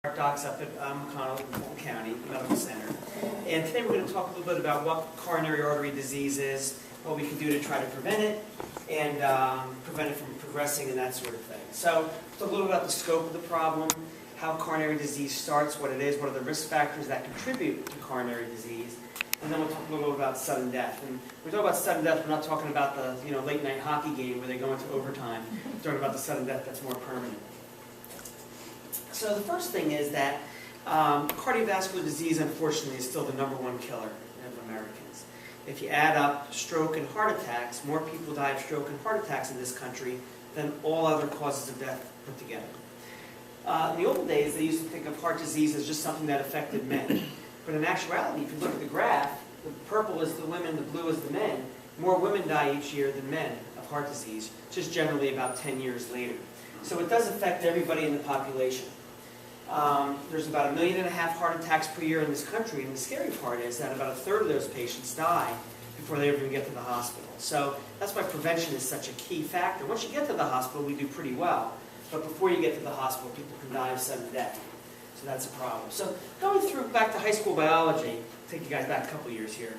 Docs up at McConnell County Medical Center. And today we're going to talk a little bit about what coronary artery disease is, what we can do to try to prevent it, and prevent it from progressing and that sort of thing. So, talk a little about the scope of the problem, how coronary disease starts, what it is, what are the risk factors that contribute to coronary disease, and then we'll talk a little bit about sudden death. And when we talk about sudden death, we're not talking about the late night hockey game where they go into overtime. We're talking about the sudden death that's more permanent. So the first thing is that cardiovascular disease, unfortunately, is still the #1 killer of Americans. If you add up stroke and heart attacks, more people die of stroke and heart attacks in this country than all other causes of death put together. In the old days, they used to think of heart disease as just something that affected men. But in actuality, if you look at the graph, the purple is the women, the blue is the men. More women die each year than men of heart disease, just generally about 10 years later. So it does affect everybody in the population. There's about 1.5 million heart attacks per year in this country, and the scary part is that about 1/3 of those patients die before they ever even get to the hospital. So that's why prevention is such a key factor. Once you get to the hospital, we do pretty well, but before you get to the hospital, people can die of sudden death. So that's a problem. So going through back to high school biology, I'll take you guys back a couple years here.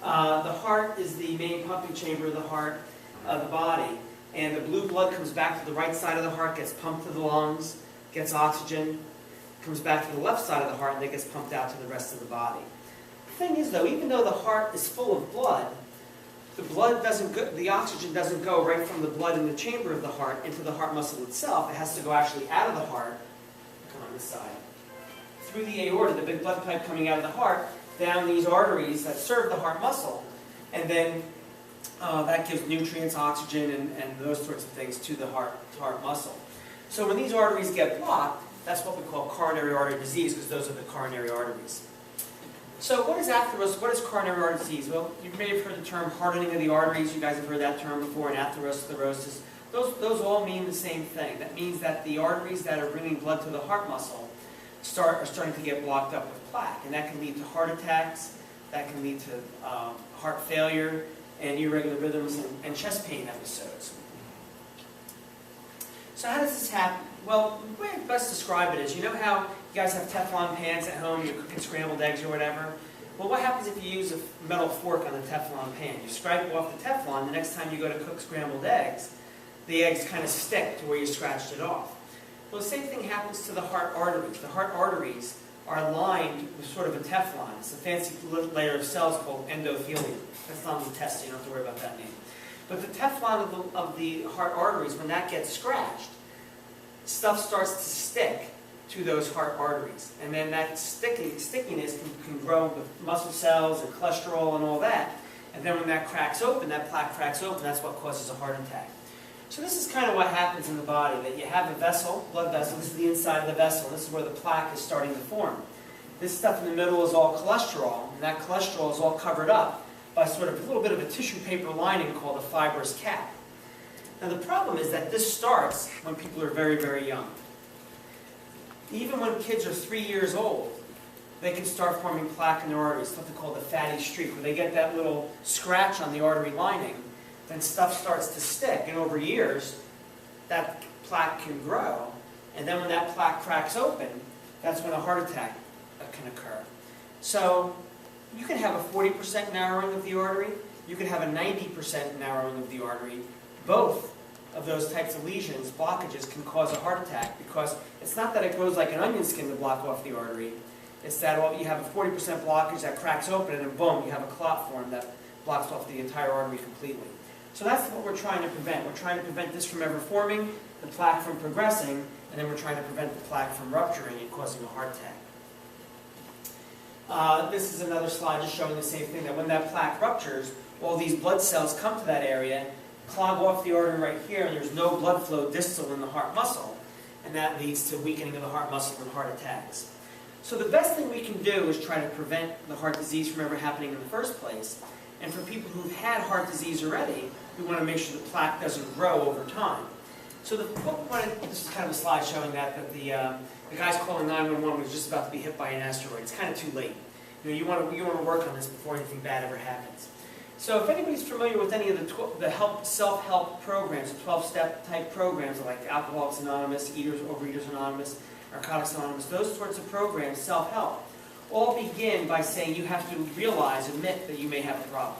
The heart is the main pumping chamber of the heart, of the body, and the blue blood comes back to the right side of the heart, gets pumped to the lungs, gets oxygen, comes back to the left side of the heart, and then gets pumped out to the rest of the body. The thing is, though, even though the heart is full of blood, the oxygen doesn't go right from the blood in the chamber of the heart into the heart muscle itself. It has to go actually out of the heart, come on this side, through the aorta, the big blood pipe coming out of the heart, down these arteries that serve the heart muscle, and then that gives nutrients, oxygen, and those sorts of things to the heart muscle. So when these arteries get blocked, that's what we call coronary artery disease, because those are the coronary arteries. So what is atherosclerosis? What is coronary artery disease? Well, you may have heard the term hardening of the arteries. You guys have heard that term before, and atherosclerosis. Those all mean the same thing. That means that the arteries that are bringing blood to the heart muscle are starting to get blocked up with plaque, and that can lead to heart attacks, that can lead to heart failure, and irregular rhythms and chest pain episodes. So how does this happen? Well, the way I best describe it is, you know how you guys have Teflon pans at home, you're cooking scrambled eggs or whatever? Well, what happens if you use a metal fork on the Teflon pan? You scrape off the Teflon, the next time you go to cook scrambled eggs, the eggs kind of stick to where you scratched it off. Well, the same thing happens to the heart arteries. The heart arteries are lined with sort of a Teflon. It's a fancy layer of cells called endothelium. That's not on the test, so you don't have to worry about that name. But the Teflon of the heart arteries, when that gets scratched, stuff starts to stick to those heart arteries. And then that stickiness can grow with muscle cells and cholesterol and all that. And then when that cracks open, that plaque cracks open, that's what causes a heart attack. So this is kind of what happens in the body, that you have a vessel, blood vessel, this is the inside of the vessel, this is where the plaque is starting to form. This stuff in the middle is all cholesterol, and that cholesterol is all covered up by sort of a little bit of a tissue paper lining called a fibrous cap. Now the problem is that this starts when people are very, very young. Even when kids are 3 years old, they can start forming plaque in their arteries, something called a fatty streak, where they get that little scratch on the artery lining, then stuff starts to stick, and over years, that plaque can grow, and then when that plaque cracks open, that's when a heart attack can occur. So you can have a 40% narrowing of the artery, you can have a 90% narrowing of the artery. Both of those types of lesions, blockages, can cause a heart attack, because it's not that it grows like an onion skin to block off the artery. It's that you have a 40% blockage that cracks open, and then boom, you have a clot form that blocks off the entire artery completely. So that's what we're trying to prevent. We're trying to prevent this from ever forming, the plaque from progressing, and then we're trying to prevent the plaque from rupturing and causing a heart attack. This is another slide just showing the same thing, that when that plaque ruptures, all these blood cells come to that area, clog off the artery right here, and there's no blood flow distal in the heart muscle, and that leads to weakening of the heart muscle and heart attacks. So the best thing we can do is try to prevent the heart disease from ever happening in the first place. And for people who've had heart disease already, we want to make sure the plaque doesn't grow over time. So this is kind of a slide showing that the guy's calling 911 was just about to be hit by an asteroid. It's kind of too late. You want to work on this before anything bad ever happens. So if anybody's familiar with any of the self-help programs, the 12-step type programs like Alcoholics Anonymous, Overeaters Anonymous, Narcotics Anonymous, those sorts of programs, self-help, all begin by saying you have to realize, admit that you may have a problem.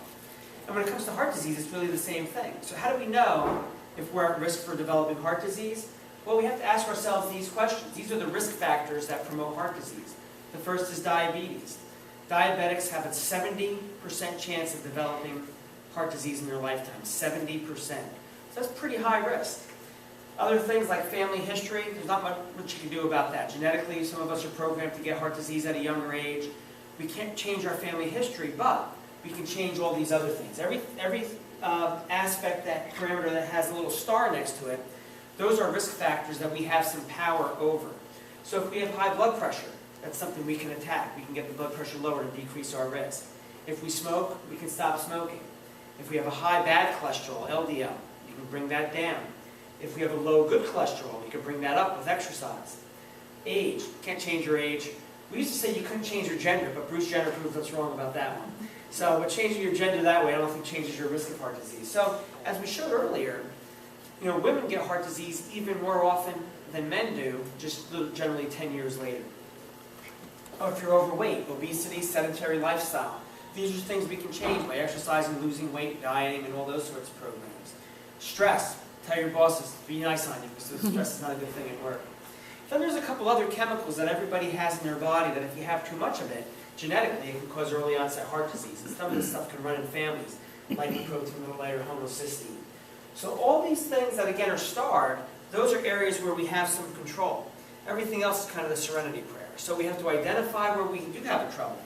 And when it comes to heart disease, it's really the same thing. So how do we know if we're at risk for developing heart disease? Well, we have to ask ourselves these questions. These are the risk factors that promote heart disease. The first is diabetes. Diabetics have a 70% chance of developing heart disease in their lifetime. 70%. So that's pretty high risk. Other things like family history, there's not much you can do about that. Genetically, some of us are programmed to get heart disease at a younger age. We can't change our family history, but we can change all these other things. Every aspect, that parameter that has a little star next to it, those are risk factors that we have some power over. So if we have high blood pressure, that's something we can attack. We can get the blood pressure lower and decrease our risk. If we smoke, we can stop smoking. If we have a high bad cholesterol, LDL, you can bring that down. If we have a low good cholesterol, you can bring that up with exercise. Age, can't change your age. We used to say you couldn't change your gender, but Bruce Jenner proved us wrong about that one. So, but changing your gender that way, I don't think changes your risk of heart disease. So, as we showed earlier, women get heart disease even more often than men do, just generally 10 years later. Or if you're overweight, obesity, sedentary lifestyle. These are things we can change by exercising, losing weight, dieting, and all those sorts of programs. Stress. Tell your bosses, be nice on you, because stress is not a good thing at work. Then there's a couple other chemicals that everybody has in their body that if you have too much of it, genetically, it can cause early onset heart disease. And some of this stuff can run in families, like lipoprotein(a) or homocysteine. So all these things that, again, are starred, those are areas where we have some control. Everything else is kind of the serenity prayer. So we have to identify where we do have trouble.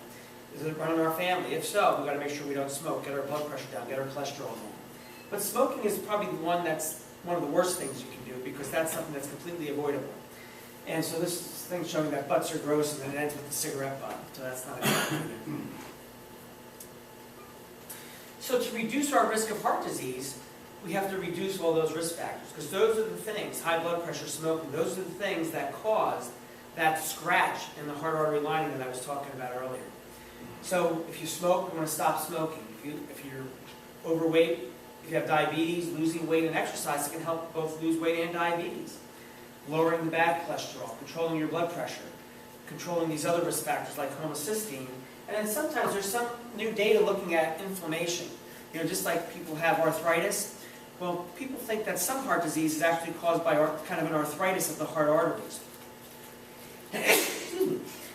Is it running our family? If so, we've got to make sure we don't smoke, get our blood pressure down, get our cholesterol down. But smoking is probably the one that's one of the worst things you can do, because that's something that's completely avoidable. And so this thing showing that butts are gross, and then it ends with the cigarette butt. So that's not a good thing. So to reduce our risk of heart disease, we have to reduce all those risk factors, because those are the things, high blood pressure, smoking, those are the things that cause that scratch in the heart artery lining that I was talking about earlier. So if you smoke, we want to stop smoking. If you're overweight, if you have diabetes, losing weight and exercise, it can help both lose weight and diabetes. Lowering the bad cholesterol, controlling your blood pressure, controlling these other risk factors like homocysteine. And then sometimes there's some new data looking at inflammation. Just like people have arthritis. Well, people think that some heart disease is actually caused by kind of an arthritis of the heart arteries.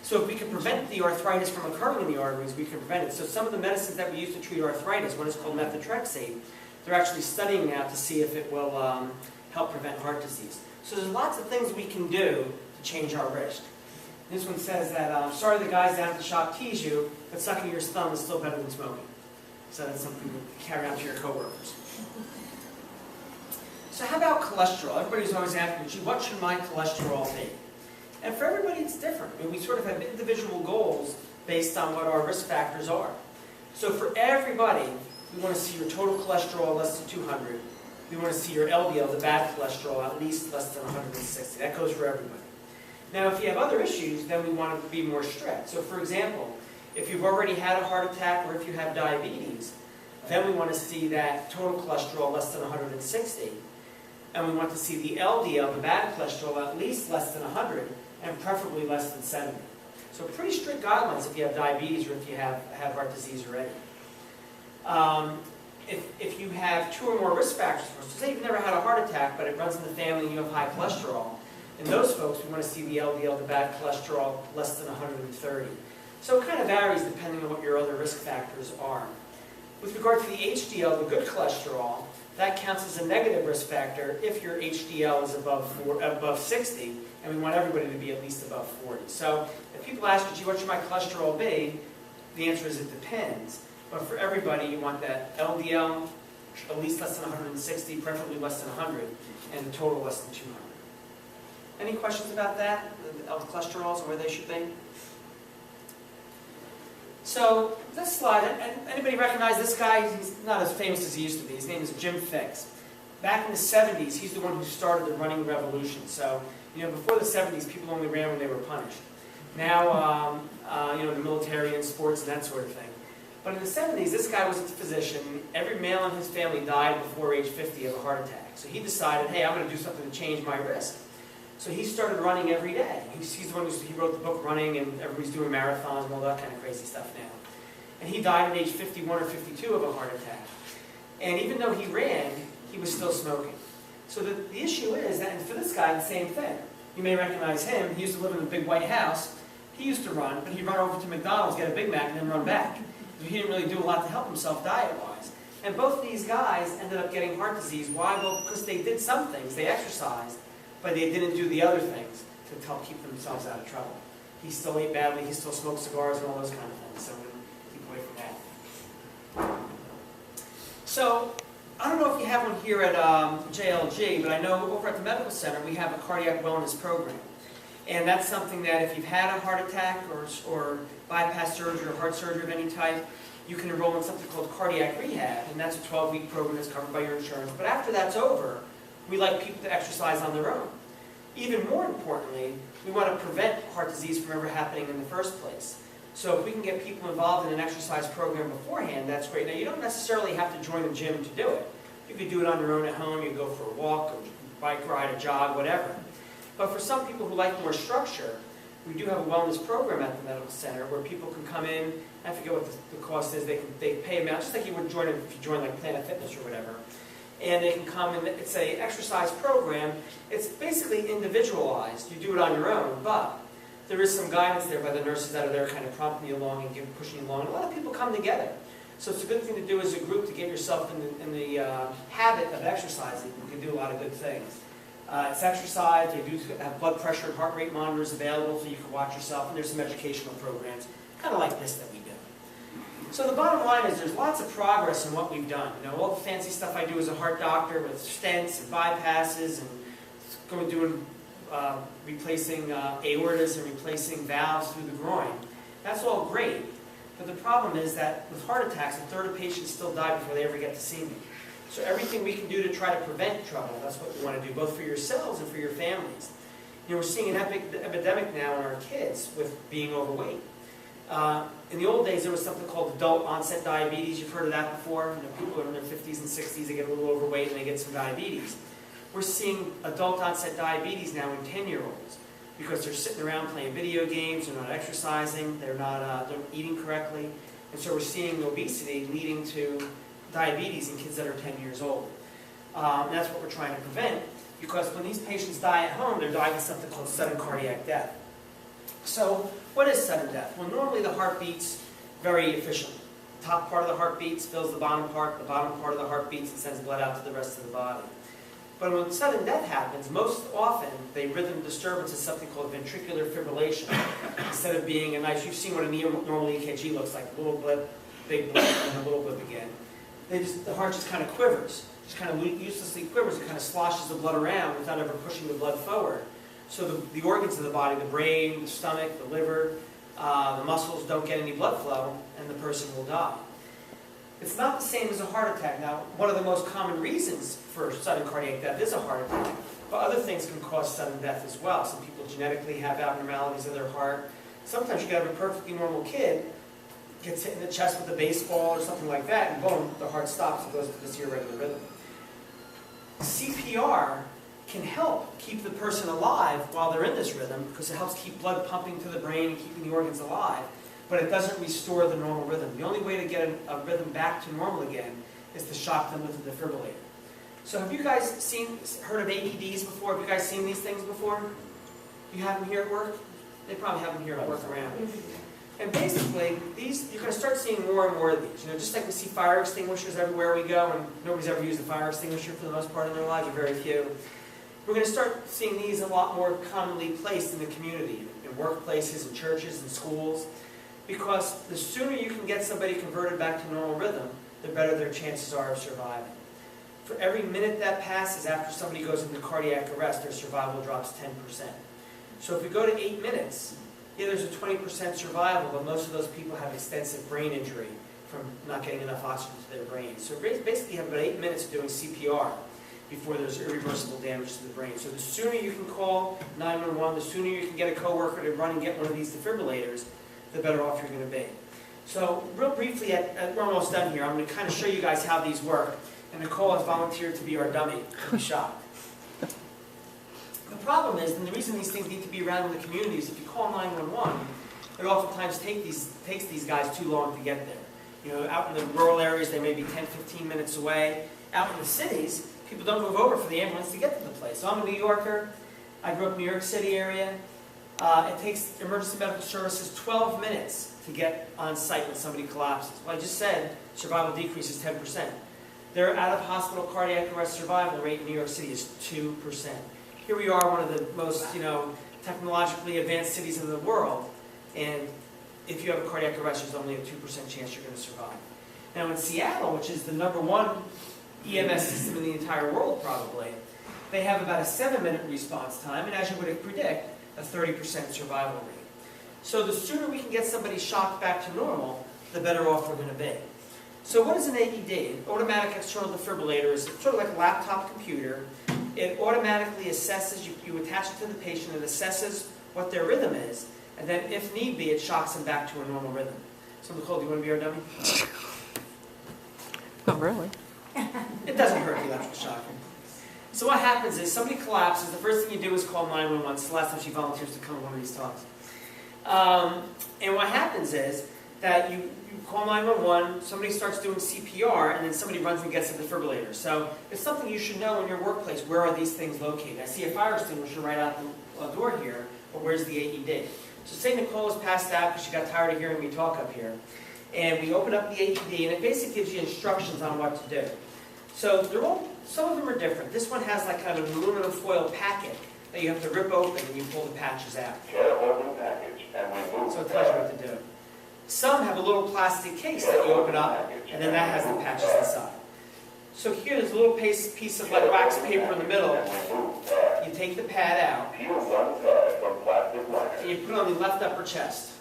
So if we can prevent the arthritis from occurring in the arteries, we can prevent it. So some of the medicines that we use to treat arthritis, one is called methotrexate, they're actually studying now to see if it will help prevent heart disease. So there's lots of things we can do to change our risk. This one says that, sorry the guys down at the shop tease you, but sucking your thumb is still better than smoking. So that's something to carry out to your coworkers. So how about cholesterol? Everybody's always asking, gee, what should my cholesterol be? And for everybody it's different. We sort of have individual goals based on what our risk factors are. So for everybody, we want to see your total cholesterol less than 200. We want to see your LDL, the bad cholesterol, at least less than 160. That goes for everybody. Now, if you have other issues, then we want to be more strict. So, for example, if you've already had a heart attack or if you have diabetes, then we want to see that total cholesterol less than 160. And we want to see the LDL, the bad cholesterol, at least less than 100, and preferably less than 70. So pretty strict guidelines if you have diabetes or if you have heart disease already. If you have 2 or more risk factors, so say you've never had a heart attack, but it runs in the family and you have high cholesterol, in those folks we want to see the LDL, the bad cholesterol, less than 130. So it kind of varies depending on what your other risk factors are. With regard to the HDL, the good cholesterol, that counts as a negative risk factor if your HDL is above 60, and we want everybody to be at least above 40. So if people ask you, gee, what should my cholesterol be? The answer is it depends. But for everybody, you want that LDL at least less than 160, preferably less than 100, and the total less than 200. Any questions about that? The cholesterols and where they should be? So this slide, anybody recognize this guy? He's not as famous as he used to be. His name is Jim Fixx. Back in the 70s, he's the one who started the running revolution. So, before the 70s, people only ran when they were punished. Now, the military and sports and that sort of thing. But in the 70s, this guy was a physician. Every male in his family died before age 50 of a heart attack. So he decided, hey, I'm going to do something to change my risk. So he started running every day. He's the one he wrote the book Running, and everybody's doing marathons and all that kind of crazy stuff now. And he died at age 51 or 52 of a heart attack. And even though he ran, he was still smoking. So the issue is that, and for this guy, the same thing. You may recognize him. He used to live in a big white house. He used to run, but he'd run over to McDonald's, get a Big Mac, and then run back. He didn't really do a lot to help himself diet-wise. And both these guys ended up getting heart disease. Why? Well, because they did some things. They exercised, but they didn't do the other things to help keep themselves out of trouble. He still ate badly. He still smoked cigars and all those kind of things. So we're going to keep away from that. So I don't know if you have one here at JLG, but I know over at the medical center we have a cardiac wellness program. And that's something that if you've had a heart attack or bypass surgery or heart surgery of any type, you can enroll in something called cardiac rehab, and that's a 12-week program that's covered by your insurance. But after that's over, we like people to exercise on their own. Even more importantly, we want to prevent heart disease from ever happening in the first place. So if we can get people involved in an exercise program beforehand, that's great. Now, you don't necessarily have to join a gym to do it. You could do it on your own at home. You can go for a walk, a bike ride, a jog, whatever. But for some people who like more structure, we do have a wellness program at the medical center where people can come in. I forget what the cost is. They pay amount, just like you would join if you join like Planet Fitness or whatever. And they can come and it's an exercise program. It's basically individualized. You do it on your own, but there is some guidance there by the nurses that are there kind of prompting you along and pushing you along. And a lot of people come together. So it's a good thing to do as a group to get yourself in the habit of exercising. You can do a lot of good things. It's exercise. They do have blood pressure and heart rate monitors available so you can watch yourself. And there's some educational programs, kind of like this that we do. So the bottom line is there's lots of progress in what we've done. You know, all the fancy stuff I do as a heart doctor with stents and bypasses and doing replacing aortas and replacing valves through the groin. That's all great. But the problem is that with heart attacks, a third of patients still die before they ever get to see me. So everything we can do to try to prevent trouble, that's what we want to do, both for yourselves and for your families. You know, we're seeing an epidemic now in our kids with being overweight. In the old days, there was something called adult onset diabetes. You've heard of that before. You know, people are in their 50s and 60s, they get a little overweight and they get some diabetes. We're seeing adult onset diabetes now in 10-year-olds because they're sitting around playing video games, they're not exercising, they're not eating correctly. And so we're seeing obesity leading to diabetes in kids that are 10 years old. And that's what we're trying to prevent, because when these patients die at home, they're dying of something called sudden cardiac death. So what is sudden death? Well, normally the heart beats very efficiently. The top part of the heart beats, fills the bottom part of the heart beats and sends blood out to the rest of the body. But when sudden death happens, most often the rhythm disturbance is something called ventricular fibrillation. Instead of being a nice, you've seen what a normal EKG looks like, a little blip, big blip, and a little blip again. The heart just kind of quivers, just kind of uselessly quivers. It kind of sloshes the blood around without ever pushing the blood forward. So the organs of the body, the brain, the stomach, the liver, the muscles don't get any blood flow, and the person will die. It's not the same as a heart attack. Now, one of the most common reasons for sudden cardiac death is a heart attack, but other things can cause sudden death as well. Some people genetically have abnormalities of their heart. Sometimes you can have a perfectly normal kid, gets hit in the chest with a baseball or something like that, and boom, the heart stops and goes to this irregular rhythm. CPR can help keep the person alive while they're in this rhythm because it helps keep blood pumping to the brain and keeping the organs alive, but it doesn't restore the normal rhythm. The only way to get a rhythm back to normal again is to shock them with a defibrillator. So have you guys heard of AEDs before? Have you guys seen these things before? You have them here at work? They probably have them here at work around. And basically, you're going to start seeing more and more of these. You know, just like we see fire extinguishers everywhere we go, and nobody's ever used a fire extinguisher for the most part in their lives, or very few. We're going to start seeing these a lot more commonly placed in the community, in workplaces, in churches, in schools, because the sooner you can get somebody converted back to normal rhythm, the better their chances are of surviving. For every minute that passes after somebody goes into cardiac arrest, their survival drops 10%. So if we go to 8 minutes, yeah, there's a 20% survival, but most of those people have extensive brain injury from not getting enough oxygen to their brain. So basically you have about 8 minutes of doing CPR before there's irreversible damage to the brain. So the sooner you can call 911, the sooner you can get a coworker to run and get one of these defibrillators, the better off you're going to be. So real briefly, we're almost done here. I'm going to kind of show you guys how these work. And Nicole has volunteered to be our dummy. You'll be shocked. The problem is, and the reason these things need to be around in the community is if you call 911, it oftentimes takes these guys too long to get there. You know, out in the rural areas, they may be 10, 15 minutes away. Out in the cities, people don't move over for the ambulance to get to the place. So I'm a New Yorker. I grew up in the New York City area. It takes emergency medical services 12 minutes to get on site when somebody collapses. Well, I just said survival decrease is 10%. Their out-of-hospital cardiac arrest survival rate in New York City is 2%. Here we are, one of the most, technologically advanced cities in the world, and if you have a cardiac arrest, there's only a 2% chance you're going to survive. Now in Seattle, which is the #1 EMS system in the entire world probably, they have about a 7-minute response time, and as you would predict, a 30% survival rate. So the sooner we can get somebody shocked back to normal, the better off we're going to be. So what is an AED? An automatic external defibrillator is sort of like a laptop computer. It automatically assesses, you attach it to the patient, it assesses what their rhythm is, and then if need be, it shocks them back to a normal rhythm. So Nicole, do you want to be our dummy? Not really. It doesn't hurt the electrical shocking. So what happens is somebody collapses, the first thing you do is call 911. It's the last time she volunteers to come to one of these talks. And what happens is that you call 911, somebody starts doing CPR, and then somebody runs and gets a defibrillator. So it's something you should know in your workplace. Where are these things located? I see a fire extinguisher right out the door here, but where's the AED? So say Nicole has passed out because she got tired of hearing me talk up here. And we open up the AED, and it basically gives you instructions on what to do. So some of them are different. This one has like kind of an aluminum foil packet that you have to rip open and you pull the patches out. So it tells you what to do. Some have a little plastic case that you open up, and then that has the patches inside. So here there's a little piece of like wax paper in the middle. You take the pad out, and you put it on the left upper chest.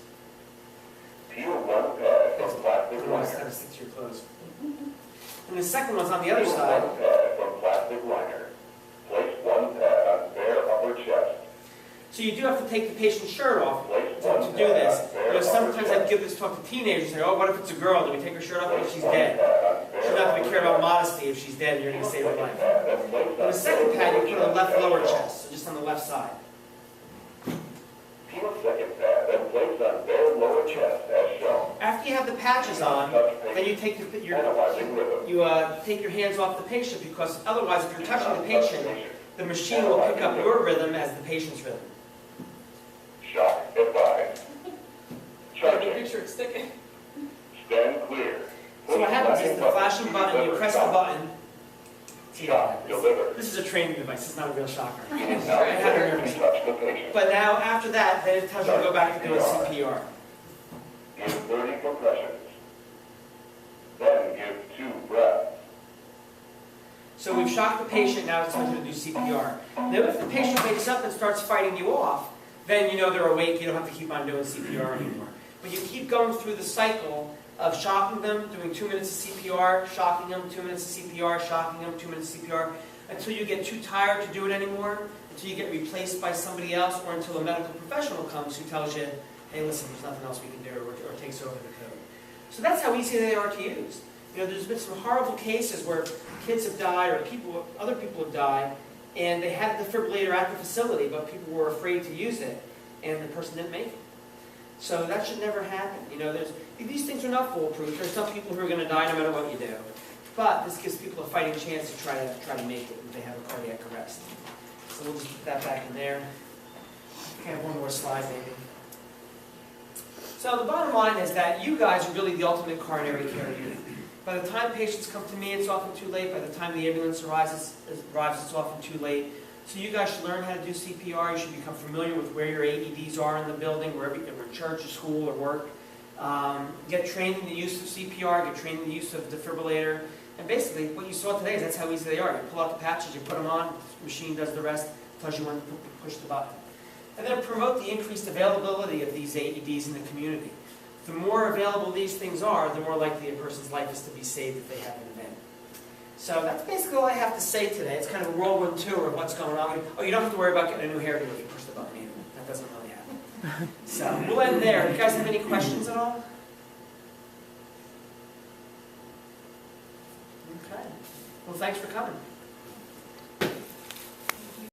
Peel one pad from plastic You want to kind of stick to your clothes. And the second one's on the other side. One pad from plastic liner. Place one pad on bare upper chest. So you do have to take the patient's shirt off to do this. You know, sometimes I give this talk to teenagers and say, oh, what if it's a girl? Do we take her shirt off if she's dead? She's not going to care about modesty. If she's dead, you're going to save her life. On the second pad, you put on the left lower chest, so just on the left side. Peel second pad, then place on bare lower chest as shown. After you have the patches on, then you take take your hands off the patient, because otherwise, if you're touching the patient, the machine will pick up your rhythm as the patient's rhythm. Shock advised. Charging. Picture it sticking. Stand clear. So what happens is the flashing button, you press the button. Shock delivered. This is a training device, it's not a real shocker. Now touch the patient. But now, after that, then it tells you to go back to doing CPR. Give 30 compressions. Then give 2 breaths. So we've shocked the patient, now it's time to do CPR. Now if the patient wakes up and starts fighting you off, then you know they're awake, you don't have to keep on doing CPR anymore. But you keep going through the cycle of shocking them, doing 2 minutes of CPR, shocking them, 2 minutes of CPR, shocking them, 2 minutes of CPR, until you get too tired to do it anymore, until you get replaced by somebody else, or until a medical professional comes who tells you, hey listen, there's nothing else we can do, or takes over the code. So that's how easy they are to use. You know, there's been some horrible cases where kids have died, or other people have died, and they had a defibrillator at the facility, but people were afraid to use it, and the person didn't make it. So that should never happen. You know, these things are not foolproof. There's some people who are going to die no matter what you do. But this gives people a fighting chance to try to make it if they have a cardiac arrest. So we'll just put that back in there. I have one more slide maybe. So the bottom line is that you guys are really the ultimate coronary care unit. By the time patients come to me, it's often too late. By the time the ambulance arrives, it's often too late. So you guys should learn how to do CPR. You should become familiar with where your AEDs are in the building, wherever you're in church or school or work. Get trained in the use of CPR, get trained in the use of defibrillator. And basically, what you saw today is that's how easy they are. You pull out the patches, you put them on, the machine does the rest, tells you when to push the button. And then promote the increased availability of these AEDs in the community. The more available these things are, the more likely a person's life is to be saved if they have an event. So that's basically all I have to say today. It's kind of a whirlwind tour of what's going on. Oh, you don't have to worry about getting a new hairdo if you push the button either. That doesn't really happen. So we'll end there. Do you guys have any questions at all? Okay. Well, thanks for coming.